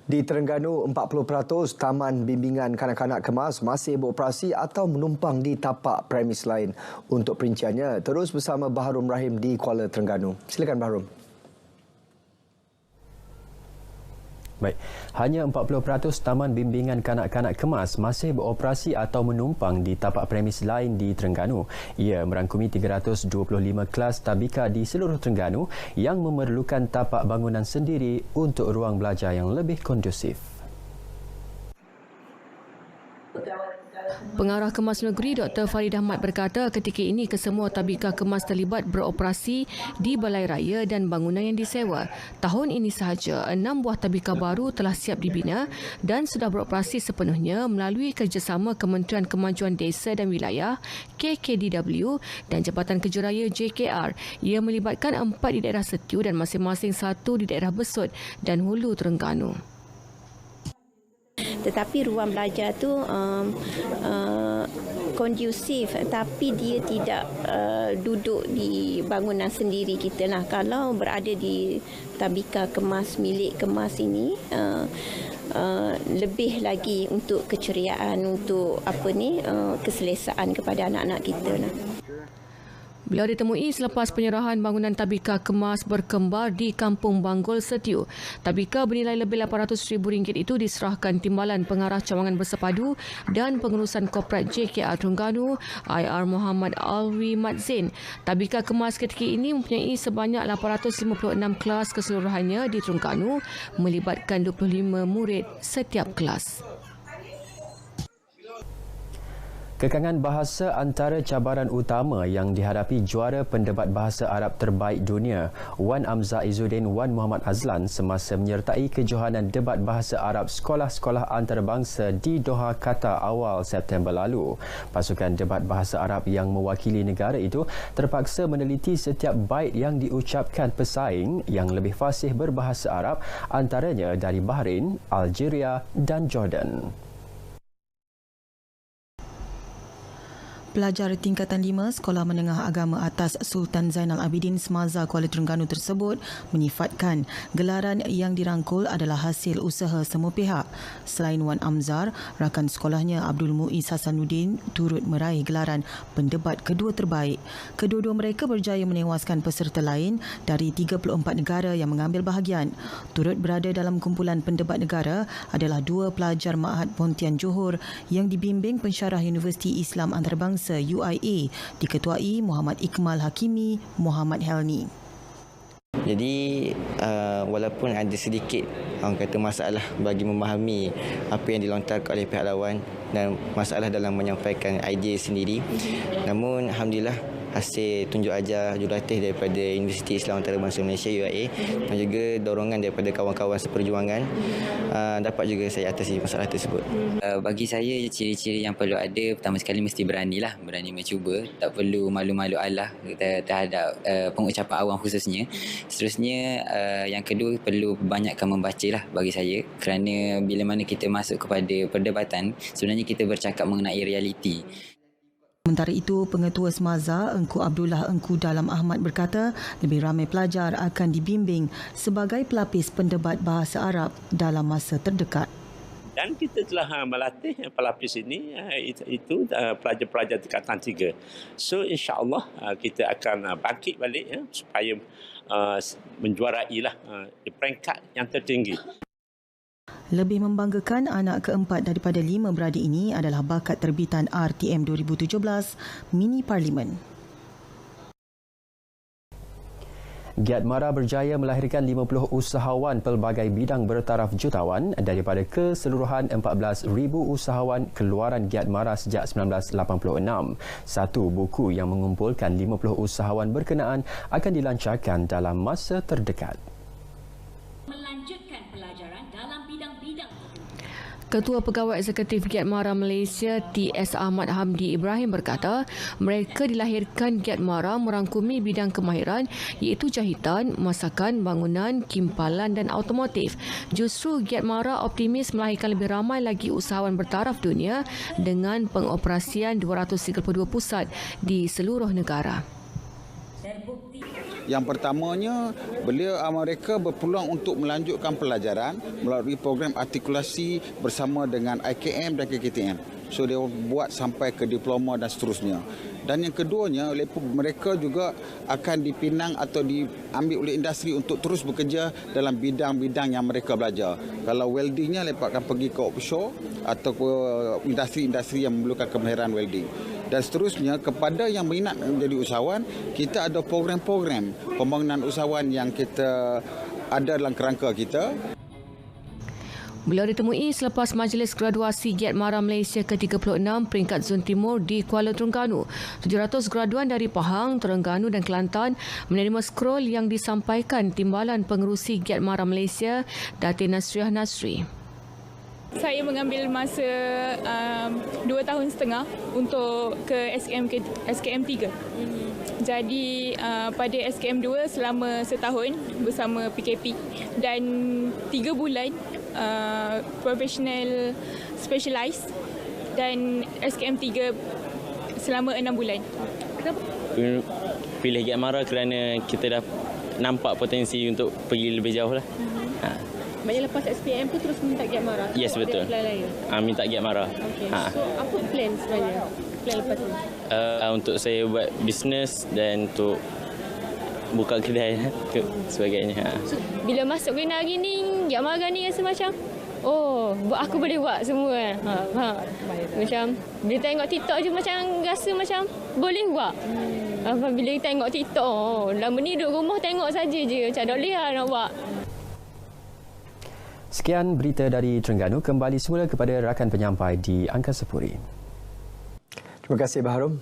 Di Terengganu, 40% taman bimbingan kanak-kanak kemas masih beroperasi atau menumpang di tapak premis lain. Untuk perinciannya, terus bersama Baharum Rahim di Kuala Terengganu. Silakan Baharum. Baik, hanya 40% taman bimbingan kanak-kanak kemas masih beroperasi atau menumpang di tapak premis lain di Terengganu. Ia merangkumi 325 kelas tabika di seluruh Terengganu yang memerlukan tapak bangunan sendiri untuk ruang belajar yang lebih kondusif. Pengarah Kemas Negeri Dr. Farid Ahmad berkata ketika ini kesemua tabika kemas terlibat beroperasi di Balai Raya dan bangunan yang disewa. Tahun ini sahaja 6 buah tabika baru telah siap dibina dan sudah beroperasi sepenuhnya melalui kerjasama Kementerian Kemajuan Desa dan Wilayah KKDW dan Jabatan Kerja Raya JKR. Ia melibatkan 4 di daerah Setiu dan masing-masing 1 di daerah Besut dan Hulu Terengganu. Tetapi ruang belajar tu kondusif, tapi dia tidak duduk di bangunan sendiri kita lah. Kalau berada di tabika kemas milik kemas ini, lebih lagi untuk keceriaan, untuk keselesaan kepada anak-anak kita lah. Beliau ditemui selepas penyerahan bangunan tabika kemas berkembar di Kampung Banggol, Setiu. Tabika bernilai lebih RM800,000 itu diserahkan Timbalan Pengarah Cawangan Bersepadu dan Pengurusan Korporat JKR Terengganu, IR Muhammad Alwi Mat Zain. Tabika kemas ketika ini mempunyai sebanyak 856 kelas keseluruhannya di Terengganu, melibatkan 25 murid setiap kelas. Kekangan bahasa antara cabaran utama yang dihadapi juara pendebat bahasa Arab terbaik dunia, Wan Amza Izzuddin Wan Muhammad Azlan semasa menyertai kejohanan debat bahasa Arab sekolah-sekolah antarabangsa di Doha, Qatar awal September lalu. Pasukan debat bahasa Arab yang mewakili negara itu terpaksa meneliti setiap bait yang diucapkan pesaing yang lebih fasih berbahasa Arab, antaranya dari Bahrain, Algeria dan Jordan. Pelajar tingkatan 5 Sekolah Menengah Agama Atas Sultan Zainal Abidin Semaza Kuala Terengganu tersebut menyifatkan gelaran yang dirangkul adalah hasil usaha semua pihak. Selain Wan Amzar, rakan sekolahnya Abdul Muiz Hasanuddin turut meraih gelaran pendebat kedua terbaik. Kedua-dua mereka berjaya menewaskan peserta lain dari 34 negara yang mengambil bahagian. Turut berada dalam kumpulan pendebat negara adalah 2 pelajar Ma'had Pontian Johor yang dibimbing pensyarah Universiti Islam Antarabangsa UIA diketuai Muhammad Iqmal Hakimi Muhammad Helni. Jadi walaupun ada sedikit orang kata masalah bagi memahami apa yang dilontarkan oleh pihak lawan dan masalah dalam menyampaikan idea sendiri, namun alhamdulillah hasil tunjuk ajar jurulatih daripada Universiti Islam Antarabangsa Malaysia UIA dan juga dorongan daripada kawan-kawan seperjuangan dapat juga saya atasi masalah tersebut. Bagi saya ciri-ciri yang perlu ada, pertama sekali mesti berani mencuba, tak perlu malu-malu Allah terhadap pengucapan awam khususnya. Seterusnya yang kedua perlu banyakkan membaca lah bagi saya, kerana bila mana kita masuk kepada perdebatan sebenarnya kita bercakap mengenai realiti. Sementara itu, Pengetua Semaza Engku Abdullah Engku Dalam Ahmad berkata lebih ramai pelajar akan dibimbing sebagai pelapis pendebat bahasa Arab dalam masa terdekat. Dan kita telah melatih pelapis ini, itu pelajar-pelajar tingkatan 3. So insya-Allah kita akan bangkit balik supaya menjuarailah di peringkat yang tertinggi. Lebih membanggakan, anak keempat daripada 5 beradik ini adalah bakat terbitan RTM 2017 Mini Parlimen. Giat Mara berjaya melahirkan 50 usahawan pelbagai bidang bertaraf jutawan daripada keseluruhan 14,000 usahawan keluaran Giat Mara sejak 1986. Satu buku yang mengumpulkan 50 usahawan berkenaan akan dilancarkan dalam masa terdekat. Ketua Pegawai Eksekutif Giat Mara Malaysia TS Ahmad Hamdi Ibrahim berkata mereka dilahirkan Giat Mara merangkumi bidang kemahiran iaitu jahitan, masakan, bangunan, kimpalan dan automotif. Justru Giat Mara optimis melahirkan lebih ramai lagi usahawan bertaraf dunia dengan pengoperasian 232 pusat di seluruh negara. Yang pertamanya, mereka berpeluang untuk melanjutkan pelajaran melalui program artikulasi bersama dengan IKM dan KKTM. So dia buat sampai ke diploma dan seterusnya. Dan yang keduanya, mereka juga akan dipinang atau diambil oleh industri untuk terus bekerja dalam bidang-bidang yang mereka belajar. Kalau weldingnya, mereka akan pergi ke offshore atau ke industri-industri yang memerlukan kemahiran welding. Dan seterusnya, kepada yang minat menjadi usahawan, kita ada program-program pembangunan usahawan yang kita ada dalam kerangka kita. Beliau ditemui selepas Majlis Graduasi Giat Mara Malaysia ke-36 peringkat Zon Timur di Kuala Terengganu. 700 graduan dari Pahang, Terengganu dan Kelantan menerima scroll yang disampaikan Timbalan Pengerusi Giat Mara Malaysia, Datin Nasriah Nasri. Saya mengambil masa 2 tahun setengah untuk ke SKM 3. Jadi pada SKM 2 selama setahun bersama PKP dan 3 bulan professional specialized dan SKM 3 selama 6 bulan. Kenapa? Pilih Giat Mara kerana kita dah nampak potensi untuk pergi lebih jauh lah. Maksudnya lepas SPM tu terus minta Giat Mara? Yes, betul. Minta Giat Mara. Okay. So apa plan sebenarnya? Plan lepas ni? Untuk saya buat bisnes dan untuk buka kedai sebagainya. So, bila masuk kena hari ni, Giat Mara ni rasa macam, oh, aku boleh buat semua. Macam, bila tengok TikTok je macam rasa macam boleh buat. Bila tengok TikTok, lama ni duduk rumah tengok saja je. Macam tak boleh lah nak buat. Sekian berita dari Terengganu, kembali semula kepada rakan penyampai di Angkasa Puri. Terima kasih, Bahrum.